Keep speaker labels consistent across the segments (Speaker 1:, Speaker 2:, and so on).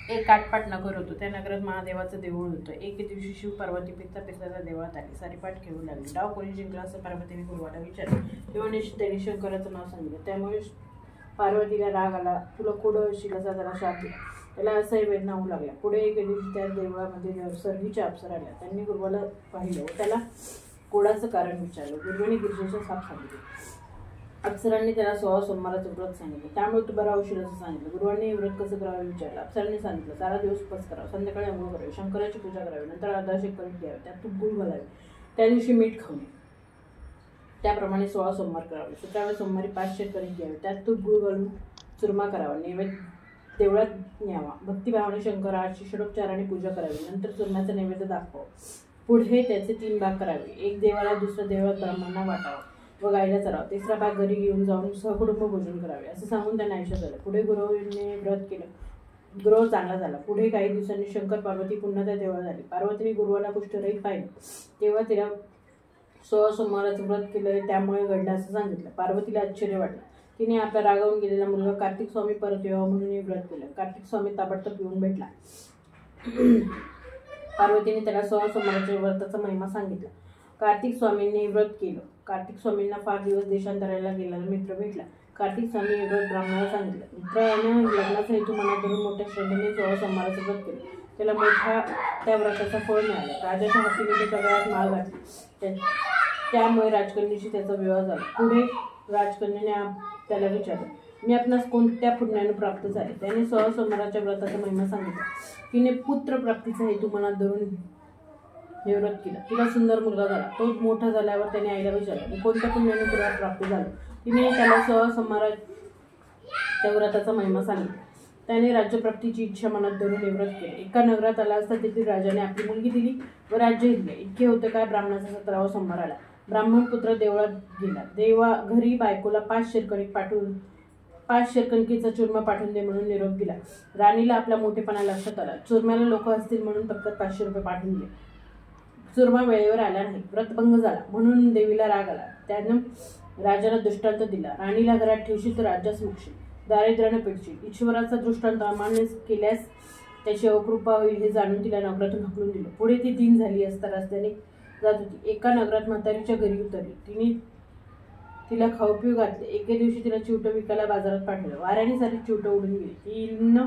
Speaker 1: एक आटपाट नगर होतं. त्या नगरात महादेवाचं देऊळ होतं. एके दिवशी शिव पार्वती फिरता फिरता त्या देवळात आली. सारीपाट खेळू लागली. डाव कोणी जिंकला असं पार्वतीने गुरुवाला विचारलं. तेव्हा त्यांनी शंकराचं नाव सांगितलं. त्यामुळे पार्वतीला राग आला. तुला कुठं असेल असा त्याला शाप दिला. त्याला असाही वेदना होऊ लागला. पुढे एके दिवशी त्या देवळामध्ये सर्वीच्या अप्सरा आल्या. त्यांनी गुरुवाला पाहिलं व त्याला कोडाचं कारण विचारलं. गुरुवाने गिरजेचा साप सांगितले. अप्सरांनी त्याला 16 सोमवाराचं व्रत सांगितलं. त्यामुळे तू बरा होशील असं सांगितलं. गुरुवांनी हे व्रत कसं करावं विचारलं. अप्सरांनी सांगितलं. सारा दिवस उपवास करावा, संध्याकाळी अंघोळ करावी, शंकराची पूजा करावी, नंतर अर्धाशेक कणिक घ्यावे, त्यात तूप गुळ घालावे, त्या दिवशी मीठ खाऊ नये. त्याप्रमाणे 16 सोमवार करावे. 17व्या सोमवारी 5 शेर कणिक घ्यावे, त्यात तूप गुळ घालून चुरमा करावा, नैवेद्य देवळात न्यावा, भक्तिभावाने शंकराची षडोपचाराने पूजा करावी, नंतर चुरम्याचा नैवेद्य दाखवावा. पुढे त्याचे 3 भाग करावे. एक देवाला, दुसरा देवळात ब्राह्मणांना वाटावा व गायला चरावा, तिसरा भाग घरी घेऊन जाऊन सहकुटुंब भोजन करावे असं सांगून त्यांना आयुष्य झालं. पुढे गुरुवाने व्रत केलं. गुरु चांगला झाला. पुढे काही दिवसांनी शंकर पार्वती पुन्हा त्या देवळात आली. पार्वतीने गुरुवाला कुष्ठरहित पाहिलं. तेव्हा तिला 16 सोमवाराचं व्रत केलं त्यामुळे घडलं असं सांगितलं. पार्वतीला आश्चर्य वाटलं. तिने आपला रागावून गेलेला मुलगा कार्तिक स्वामी परत यावा म्हणून हे व्रत केलं. कार्तिक स्वामी ताबडतोब येऊन भेटला. पार्वतीने त्याला 16 सोमवाराच्या व्रताचा महिमा सांगितला. कार्तिक स्वामींनी व्रत केलं. कार्तिक स्वामींना फार दिवस देशांतराला गेलेला मित्र भेटला. कार्तिक स्वामी हे व्रत ब्राह्मणाला सांगितलं. मित्रानं लग्नाचा हेतू मनात धरून मोठ्या श्रद्धेने 16 सोमवाराचं व्रत केलं. त्याला मोठ्या त्या व्रताचं फळ मिळालं. राजाच्या हातीने त्याच्या गळ्यात माळ घातली. त्यामुळे राजकन्येशी त्याचा विवाह झाला. पुढे राजकन्येने त्याला विचारलं, मी आपणास कोणत्या पुण्याने प्राप्त झाले. त्याने 16 सोमवाराच्या व्रताचा महिमा सांगितला. तिने पुत्र प्राप्तीचा हेतू मनात धरून हे व्रत केलं. तिला सुंदर मुलगा झाला. तो मोठा झाल्यावर त्याने आईला विचारलं, मी कोणत्या पुण्याने तुला प्राप्त झालो. तिने त्याला 16 सोमवाराच्या व्रताचा महिमा सांगितला. त्याने राज्यप्राप्तीची इच्छा मनात धरून हे व्रत केले. एका नगरात आला असता तेथील राजाने आपली मुलगी दिली व राज्य घेतले. इतके होते काय ब्राह्मणाचा 17वा सोमवार आला. ब्राह्मण पुत्र देवळात गेला. देवा घरी बायकोला 5 शेर कणिक पाठवून 5 शेर कणकेचा चुरमा पाठवून दे म्हणून निरोप दिला. राणीला आपला मोठेपणा लक्षात आला. चुरम्याला लोक असतील म्हणून पटकन 500 रुपये पाठवून दिले. चुरमा वेळेवर आला नाही. व्रतभंग झाला म्हणून देवीला राग आला. त्यानं राजाला दृष्टांत दिला. राणीला घरात ठेवशील तर राज्यास मुकशील, दारिद्र्यानं पेटशील. ईश्वराचा दृष्टांत अमान्य केल्यास त्याची अकृपा होईल हे जाणून तिला नगरातून हकलून दिलं. पुढे ती दिन झाली असता रस्त्याने जात होती. एका नगरात म्हातारीच्या घरी उतरली. तिने तिला खाऊ पिऊ घातले. एके दिवशी तिला चिवटं विकायला बाजारात पाठवलं. वाऱ्याने सारी चिवटं उडून गेली. तिनं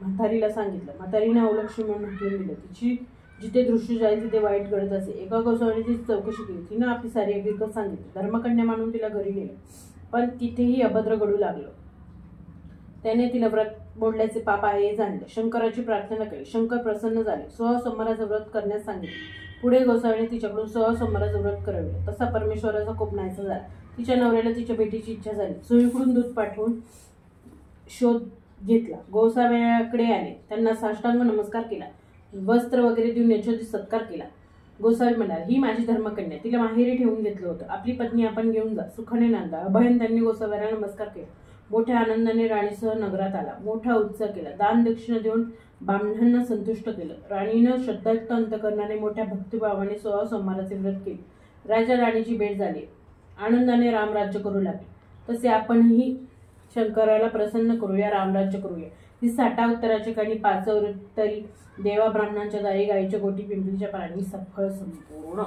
Speaker 1: म्हातारीला सांगितलं. म्हातारीने अवलक्ष्य म्हणून हकलून दिलं. तिची जिथे दृष्टी जाईल तिथे वाईट घडत असे. एका गोसावीने तिची चौकशी केली. तिनं आपली सारी हकीकत सांगितली. धर्मकन्या मानून तिला घरी नेलं, पण तिथेही अभद्र घडू लागलं. त्याने तिला व्रत मोडल्याचे पाप आहे हे जाणलं. शंकराची प्रार्थना केली. शंकर प्रसन्न झाले. 16 सोमवाराचं व्रत करण्यास सांगितले. पुढे गोसावीने तिच्याकडून 16 सोमवाराचं व्रत करवले. तसा परमेश्वराचा कोप नाहीसा झाला. तिच्या नवऱ्याला तिच्या भेटीची इच्छा झाली. सुईकडून दूध पाठवून शोध घेतला. गोसाव्याकडे आले. त्यांना साष्टांग नमस्कार केला. वस्त्र वगैरे देऊन यशोदी सत्कार केला. गोसावी म्हणाला, ही माझी धर्मकन्या. तिला माहेरी ठेवून घेतलं होतं. आपली पत्नी आपण घेऊन जा, सुखाने नांदा. अभयन त्यांनी गोसाव्याला नमस्कार केला. मोठ्या आनंदाने राणीसह नगरात आला. मोठा उत्सव केला. दान दक्षिणा देऊन ब्राह्मणांना संतुष्ट केलं. राणीनं श्रद्धायुक्त अंतकरणाने मोठ्या भक्तिभावाने 16 सोमवाराचे व्रत केले. राजा राणीची भेट झाली. आनंदाने रामराज्य करू लागले. तसे आपणही शंकराला प्रसन्न करूया, रामराज्य करूया. ती 60 उत्तराची कणी 5 तरी देवा ब्राह्मणांच्या दारी गायीच्या गोटी पिंपलीच्या प्राणी सफळ संपूर्ण.